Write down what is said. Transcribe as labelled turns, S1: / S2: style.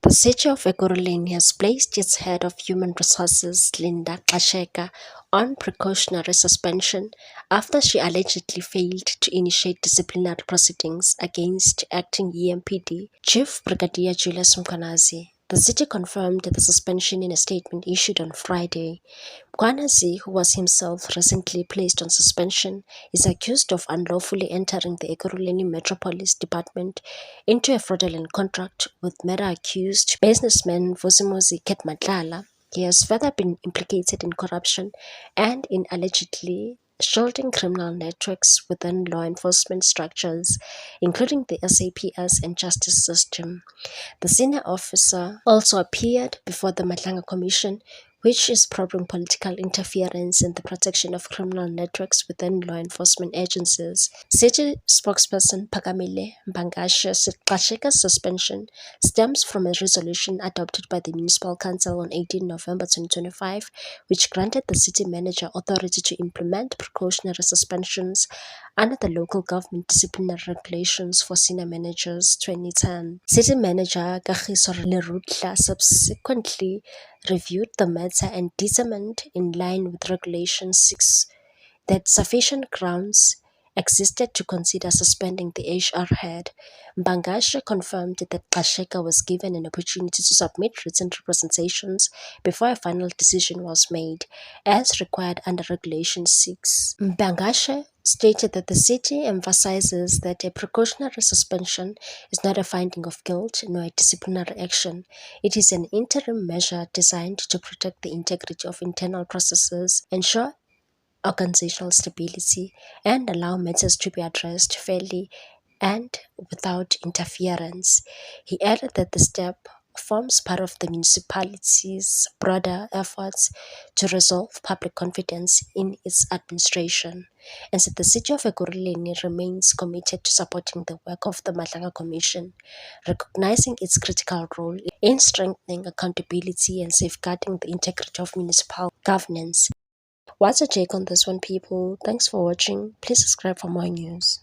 S1: The city of Ekurhuleni has placed its head of human resources, Linda Xakeka, on precautionary suspension after she allegedly failed to initiate disciplinary proceedings against acting EMPD Chief Brigadier Julius Mkhwanazi. The city confirmed the suspension in a statement issued on Friday. Mkhwanazi, who was himself recently placed on suspension, is accused of unlawfully entering the Ekurhuleni Metropolis Department into a fraudulent contract with murder-accused businessman Vusimuzi Ketmatlala. He has further been implicated in corruption and in allegedly shielding criminal networks within law enforcement structures, including the SAPS and justice system. The senior officer also appeared before the Matlanga Commission, which is probing political interference in the protection of criminal networks within law enforcement agencies. City spokesperson Phakamile Mbangashe said Xakeka's suspension stems from a resolution adopted by the Municipal Council on 18 November 2025, which granted the city manager authority to implement precautionary suspensions under the Local Government Disciplinary Regulations for Senior Managers 2010. City Manager Kagiso Lerutla subsequently reviewed the matter and determined, in line with Regulation 6, that sufficient grounds existed to consider suspending the HR head. Mbangashe confirmed that Xakeka was given an opportunity to submit written representations before a final decision was made, as required under Regulation 6. Mbangashe stated that the city emphasizes that a precautionary suspension is not a finding of guilt nor a disciplinary action. It is an interim measure designed to protect the integrity of internal processes, ensure organizational stability, and allow matters to be addressed fairly and without interference. He added that the step forms part of the municipality's broader efforts to resolve public confidence in its administration, and said the city of Ekurhuleni remains committed to supporting the work of the Matlanga Commission, recognizing its critical role in strengthening accountability and safeguarding the integrity of municipal governance. What's your take on this one, people? Thanks for watching. Please subscribe for more news.